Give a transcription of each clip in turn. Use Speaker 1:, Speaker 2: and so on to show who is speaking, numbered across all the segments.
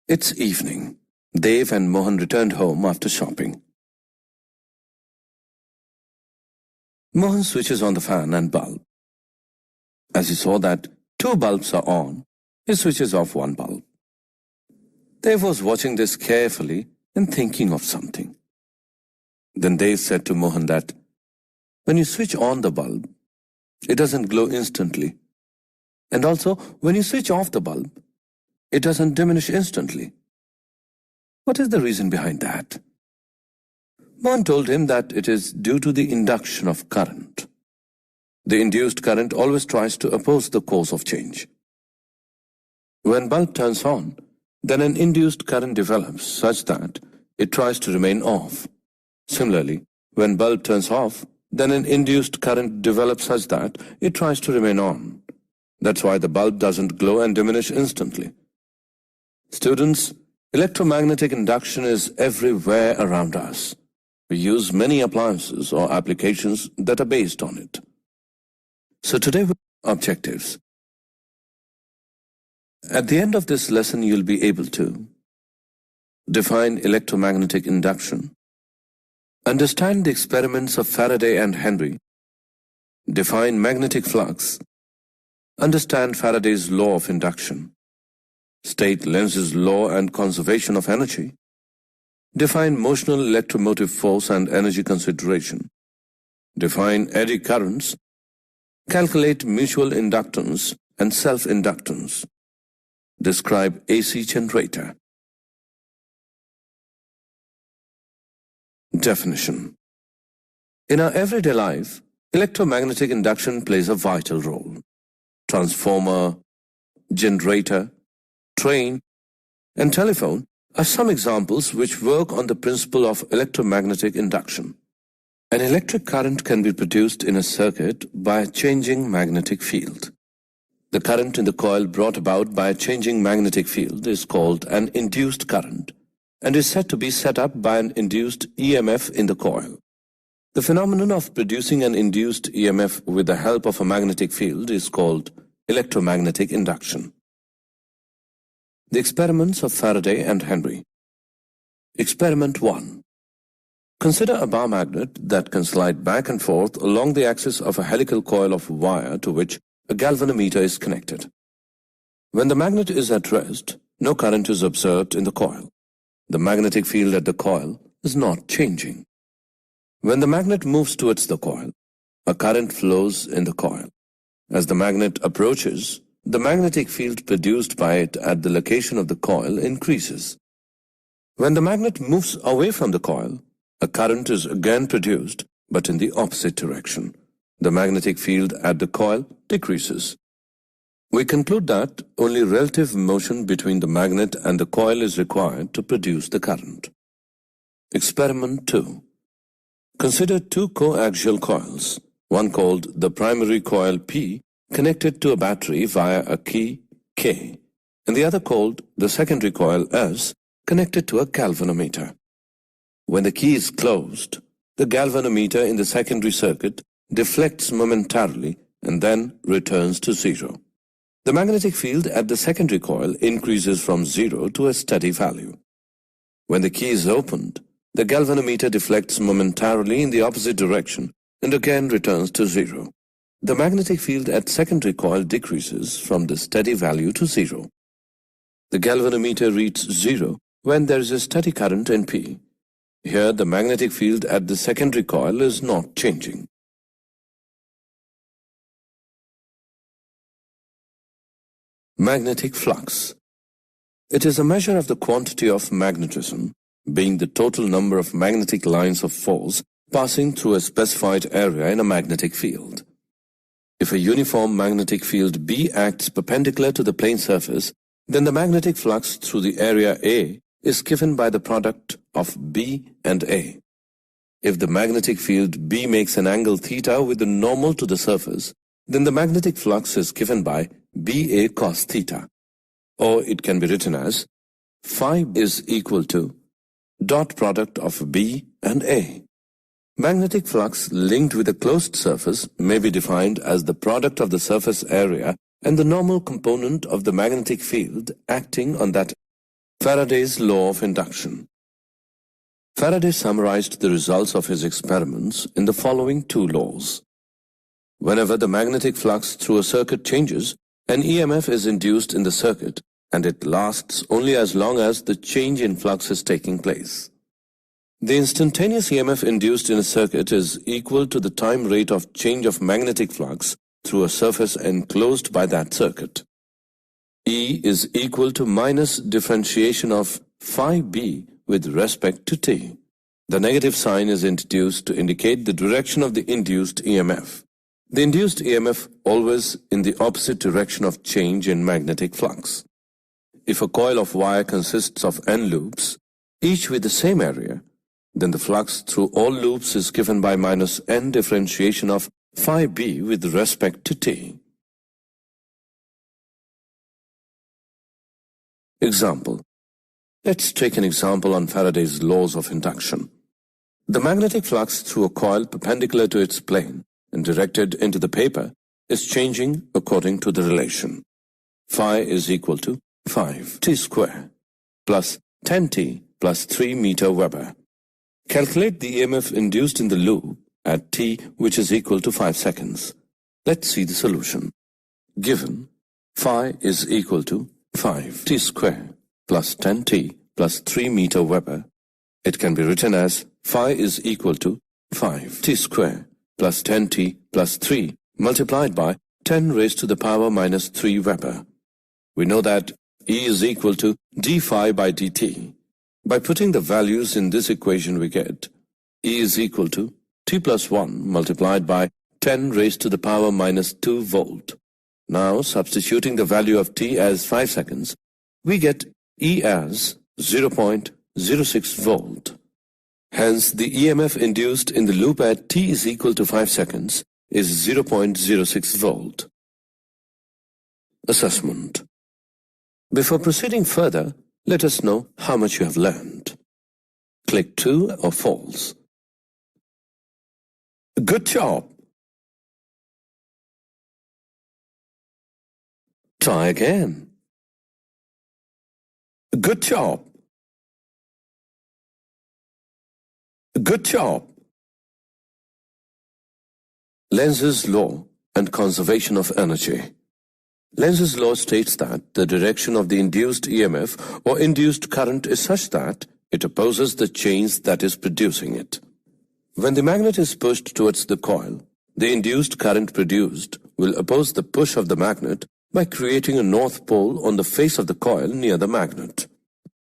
Speaker 1: It's evening. Dev and Mohan returned home after shopping. Mohan switches on the fan and bulb. As he saw that 2 bulbs are on, he switches off 1 bulb. Dev was watching this carefully and thinking of something. Then Dev said to Mohan that when you switch on the bulb, it doesn't glow instantly. And also, when you switch off the bulb, it doesn't diminish instantly. What is the reason behind that? Mohan told him that it is due to the induction of current. The induced current always tries to oppose the course of change. When bulb turns on, then an induced current develops such that it tries to remain off. Similarly, when bulb turns off, then an induced current develops such that it tries to remain on. That's why the bulb doesn't glow and diminish instantly. Students, electromagnetic induction is everywhere around us. We use many appliances or applications that are based on it. So today we have objectives. At the end of this lesson, you'll be able to define electromagnetic induction, understand the experiments of Faraday and Henry, define magnetic flux, understand Faraday's law of induction, state Lenz's law and conservation of energy, define motional electromotive force and energy consideration, define eddy currents, calculate mutual inductance and self-inductance, describe AC generator. Definition. In our everyday life, electromagnetic induction plays a vital role. Transformer, generator, train, and telephone are some examples which work on the principle of electromagnetic induction. An electric current can be produced in a circuit by a changing magnetic field. The current in the coil brought about by a changing magnetic field is called an induced current and is said to be set up by an induced EMF in the coil. The phenomenon of producing an induced EMF with the help of a magnetic field is called electromagnetic induction. The experiments of Faraday and Henry. Experiment 1. Consider a bar magnet that can slide back and forth along the axis of a helical coil of wire to which a galvanometer is connected. When the magnet is at rest, no current is observed in the coil. The magnetic field at the coil is not changing. When the magnet moves towards the coil, a current flows in the coil. As the magnet approaches, the magnetic field produced by it at the location of the coil increases. When the magnet moves away from the coil, a current is again produced, but in the opposite direction. The magnetic field at the coil decreases. We conclude that only relative motion between the magnet and the coil is required to produce the current. Experiment 2. Consider 2 coaxial coils, one called the primary coil P, connected to a battery via a key K, and the other called the secondary coil S, connected to a galvanometer. When the key is closed, the galvanometer in the secondary circuit deflects momentarily and then returns to zero. The magnetic field at the secondary coil increases from 0 to a steady value. When the key is opened, the galvanometer deflects momentarily in the opposite direction and again returns to 0. The magnetic field at secondary coil decreases from the steady value to 0. The galvanometer reaches 0 when there is a steady current in P. Here the magnetic field at the secondary coil is not changing. Magnetic flux. It is a measure of the quantity of magnetism, being the total number of magnetic lines of force passing through a specified area in a magnetic field. If a uniform magnetic field B acts perpendicular to the plane surface, then the magnetic flux through the area A is given by the product of B and A. If the magnetic field B makes an angle theta with the normal to the surface, then the magnetic flux is given by BA cos theta. Or it can be written as phi is equal to dot product of B and A. Magnetic flux linked with a closed surface may be defined as the product of the surface area and the normal component of the magnetic field acting on that Faraday's law of induction. Faraday summarized the results of his experiments in the following two laws. Whenever the magnetic flux through a circuit changes, an EMF is induced in the circuit, and it lasts only as long as the change in flux is taking place. The instantaneous EMF induced in a circuit is equal to the time rate of change of magnetic flux through a surface enclosed by that circuit. E is equal to minus differentiation of phi b with respect to t. The negative sign is introduced to indicate the direction of the induced EMF. The induced EMF always in the opposite direction of change in magnetic flux. If a coil of wire consists of n loops, each with the same area, then the flux through all loops is given by minus n differentiation of phi b with respect to t. Example. Let's take an example on Faraday's laws of induction. The magnetic flux through a coil perpendicular to its plane and directed into the paper is changing according to the relation. Phi is equal to 5t square plus 10t plus 3 meter Weber. Calculate the EMF induced in the loop at t, which is equal to 5 seconds. Let's see the solution. Given phi is equal to 5t square plus 10t plus 3 meter Weber, it can be written as phi is equal to 5t square plus 10t plus 3 multiplied by 10 raised to the power minus 3 Weber. We know that E is equal to d phi by dt. By putting the values in this equation we get E is equal to t plus 1 multiplied by 10 raised to the power minus 2 volt. Now substituting the value of t as 5 seconds, we get E as 0.06 volt. Hence the EMF induced in the loop at t is equal to 5 seconds is 0.06 volt. Assessment. Before proceeding further, let us know how much you have learned. Click true or false. Good job! Try again. Good job! Good job! Lenz's law and conservation of energy. Lenz's law states that the direction of the induced EMF or induced current is such that it opposes the change that is producing it. When the magnet is pushed towards the coil, the induced current produced will oppose the push of the magnet by creating a north pole on the face of the coil near the magnet.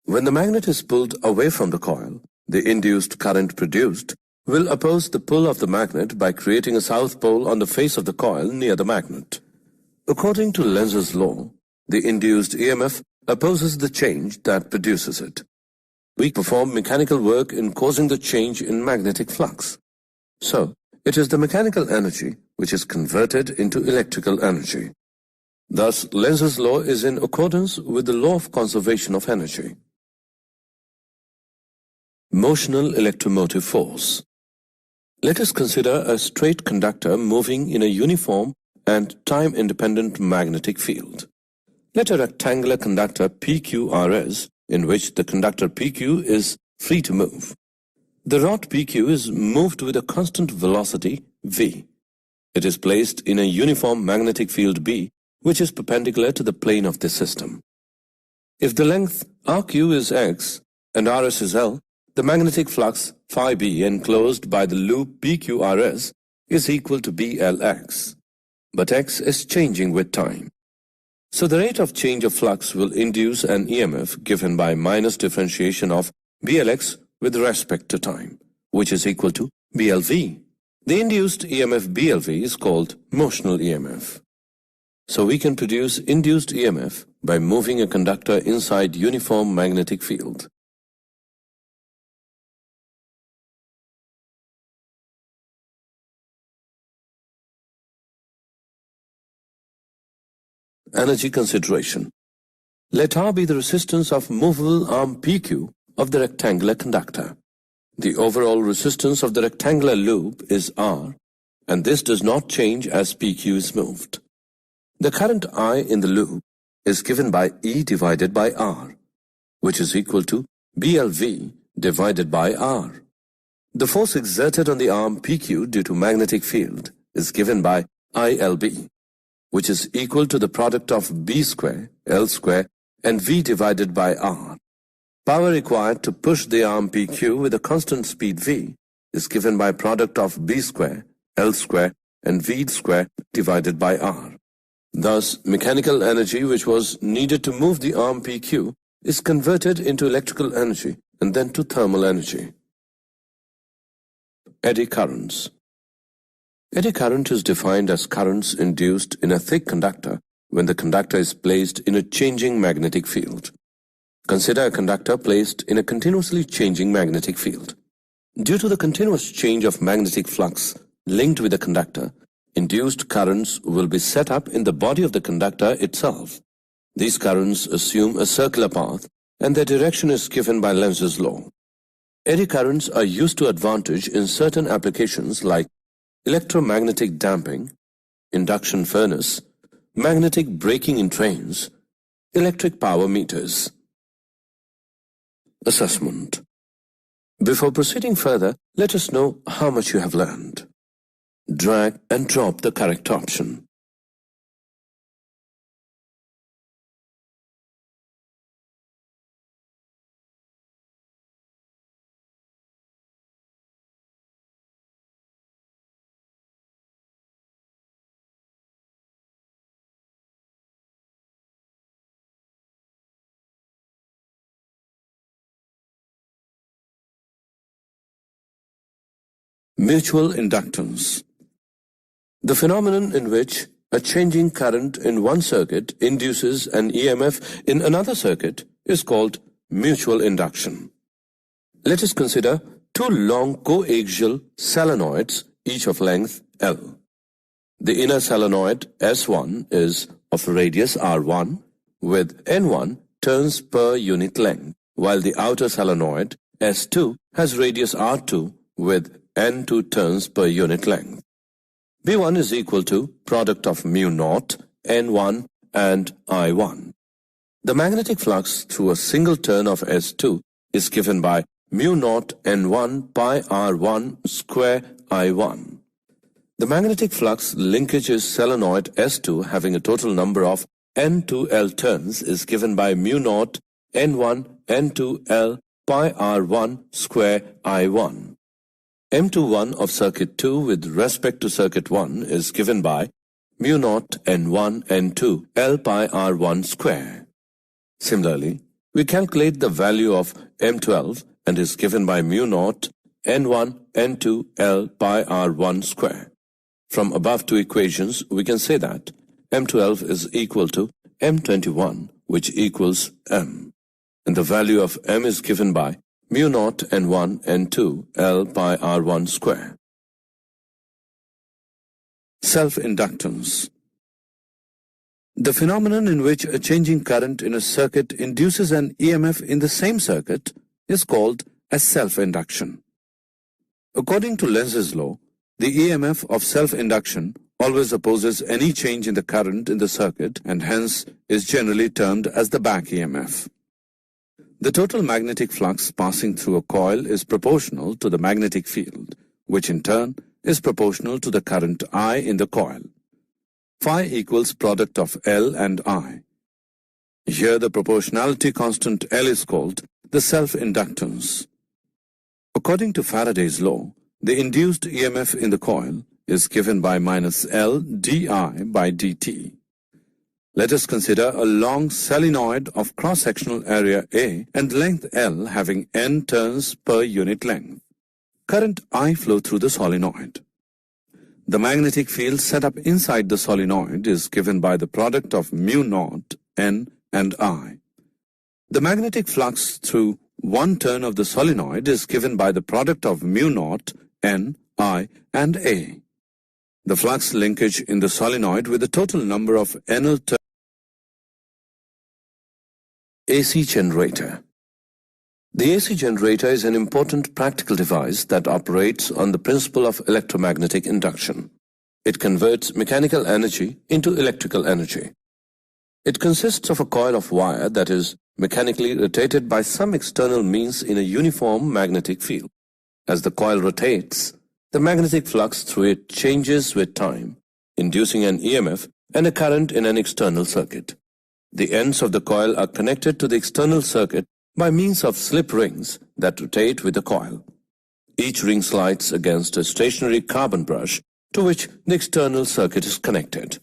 Speaker 1: When the magnet is pulled away from the coil, the induced current produced will oppose the pull of the magnet by creating a south pole on the face of the coil near the magnet. According to Lenz's law, the induced EMF opposes the change that produces it. We perform mechanical work in causing the change in magnetic flux. So, it is the mechanical energy which is converted into electrical energy. Thus, Lenz's law is in accordance with the law of conservation of energy. Motional electromotive force. Let us consider a straight conductor moving in a uniform and time-independent magnetic field. Let a rectangular conductor PQRS, in which the conductor PQ is free to move. The rod PQ is moved with a constant velocity v. It is placed in a uniform magnetic field B, which is perpendicular to the plane of this system. If the length RQ is x and RS is L, the magnetic flux phi b enclosed by the loop PQRS is equal to BLX. But x is changing with time. So the rate of change of flux will induce an EMF given by minus differentiation of BLX with respect to time, which is equal to BLV. The induced EMF BLV is called motional EMF. So we can produce induced EMF by moving a conductor inside uniform magnetic field. Energy consideration. Let R be the resistance of movable arm PQ of the rectangular conductor. The overall resistance of the rectangular loop is R, and this does not change as PQ is moved. The current I in the loop is given by E divided by R. which is equal to BLV divided by R. The force exerted on the arm PQ due to magnetic field is given by ILB, which is equal to the product of B square, L square, and V divided by R. Power required to push the arm PQ with a constant speed V is given by product of B square, L square, and V square divided by R. Thus, mechanical energy which was needed to move the arm PQ is converted into electrical energy and then to thermal energy. Eddy currents. Eddy current is defined as currents induced in a thick conductor when the conductor is placed in a changing magnetic field. Consider a conductor placed in a continuously changing magnetic field. Due to the continuous change of magnetic flux linked with the conductor, induced currents will be set up in the body of the conductor itself. These currents assume a circular path and their direction is given by Lenz's law. Eddy currents are used to advantage in certain applications like electromagnetic damping, induction furnace, magnetic braking in trains, electric power meters. Assessment. Before proceeding further, let us know how much you have learned. Drag and drop the correct option. Mutual inductance. The phenomenon in which a changing current in one circuit induces an EMF in another circuit is called mutual induction. Let us consider two long coaxial solenoids, each of length L. The inner solenoid S1 is of radius R1 with N1 turns per unit length, while the outer solenoid S2 has radius R2 with N2 turns per unit length. B1 is equal to product of mu naught, N1 and I1. The magnetic flux through a single turn of S2 is given by mu naught N1 pi R1 square I1. The magnetic flux linkage is solenoid S2 having a total number of N2L turns is given by mu naught N1 N2L pi R1 square I1. M21 of circuit 2 with respect to circuit 1 is given by mu naught N1 N2 L pi R1 square. Similarly, we calculate the value of M12 and is given by mu naught N1 N2 L pi R1 square. From above two equations, we can say that M12 is equal to M21, which equals M. And the value of M is given by mu naught N1 N2 L pi R1 square. Self-inductance. The phenomenon in which a changing current in a circuit induces an EMF in the same circuit is called as self-induction. According to Lenz's law, the EMF of self-induction always opposes any change in the current in the circuit and hence is generally termed as the back EMF. The total magnetic flux passing through a coil is proportional to the magnetic field, which in turn is proportional to the current I in the coil. Phi equals product of L and I. Here the proportionality constant L is called the self-inductance. According to Faraday's law, the induced EMF in the coil is given by minus L di by dt. Let us consider a long solenoid of cross-sectional area A and length L having N turns per unit length. Current I flow through the solenoid. The magnetic field set up inside the solenoid is given by the product of mu naught N and I. The magnetic flux through one turn of the solenoid is given by the product of mu naught N, I and A. The flux linkage in the solenoid with the total number of NL turns. AC generator. The AC generator is an important practical device that operates on the principle of electromagnetic induction. It converts mechanical energy into electrical energy. It consists of a coil of wire that is mechanically rotated by some external means in a uniform magnetic field. As the coil rotates, the magnetic flux through it changes with time, inducing an EMF and a current in an external circuit. The ends of the coil are connected to the external circuit by means of slip rings that rotate with the coil. Each ring slides against a stationary carbon brush to which the external circuit is connected.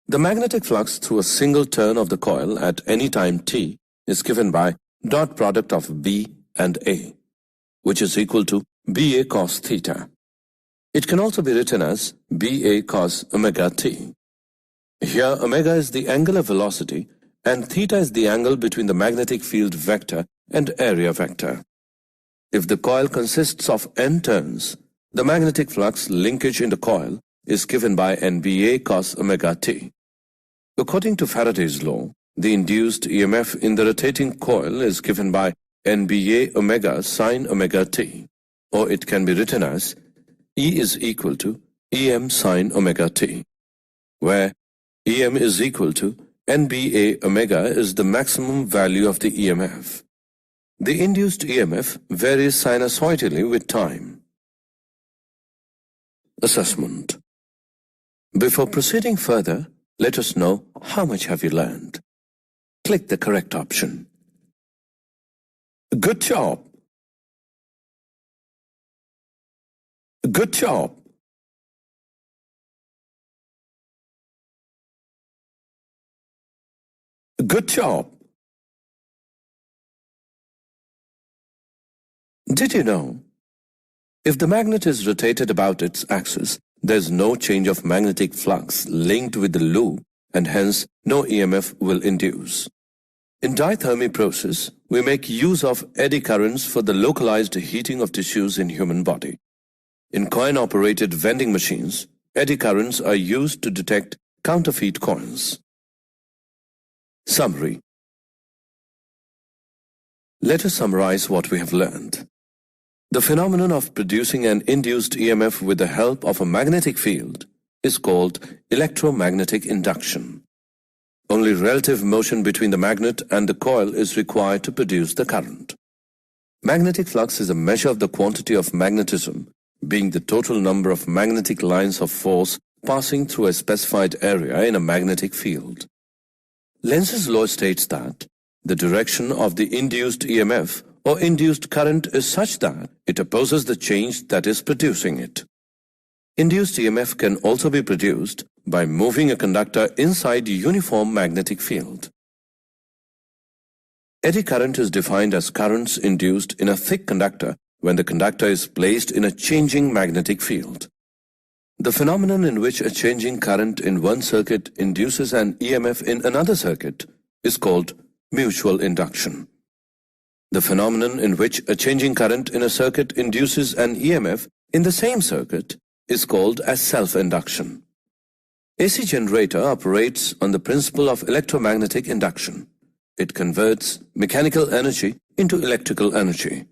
Speaker 1: The magnetic flux through a single turn of the coil at any time t is given by dot product of B and A, which is equal to BA cos theta. It can also be written as BA cos omega t. Here omega is the angular velocity and theta is the angle between the magnetic field vector and area vector. If the coil consists of n turns, the magnetic flux linkage in the coil is given by NBA cos omega t. According to Faraday's law, the induced EMF in the rotating coil is given by NBA omega sin omega t, or it can be written as E is equal to EM sin omega t, where EM is equal to NBA omega is the maximum value of the EMF. The induced EMF varies sinusoidally with time. Assessment. Before proceeding further, let us know how much have you learned. Click the correct option. Good job. Good job. Good job. Did you know? If the magnet is rotated about its axis, there is no change of magnetic flux linked with the loop and hence no EMF will induce. In dithermy process, we make use of eddy currents for the localized heating of tissues in human body. In coin-operated vending machines, eddy currents are used to detect counterfeit coins. Summary. Let us summarize what we have learned. The phenomenon of producing an induced EMF with the help of a magnetic field is called electromagnetic induction. Only relative motion between the magnet and the coil is required to produce the current. Magnetic flux is a measure of the quantity of magnetism, being the total number of magnetic lines of force passing through a specified area in a magnetic field. Lenz's law states that the direction of the induced EMF or induced current is such that it opposes the change that is producing it. Induced EMF can also be produced by moving a conductor inside a uniform magnetic field. Eddy current is defined as currents induced in a thick conductor when the conductor is placed in a changing magnetic field. The phenomenon in which a changing current in one circuit induces an EMF in another circuit is called mutual induction. The phenomenon in which a changing current in a circuit induces an EMF in the same circuit is called as self-induction. AC generator operates on the principle of electromagnetic induction. It converts mechanical energy into electrical energy.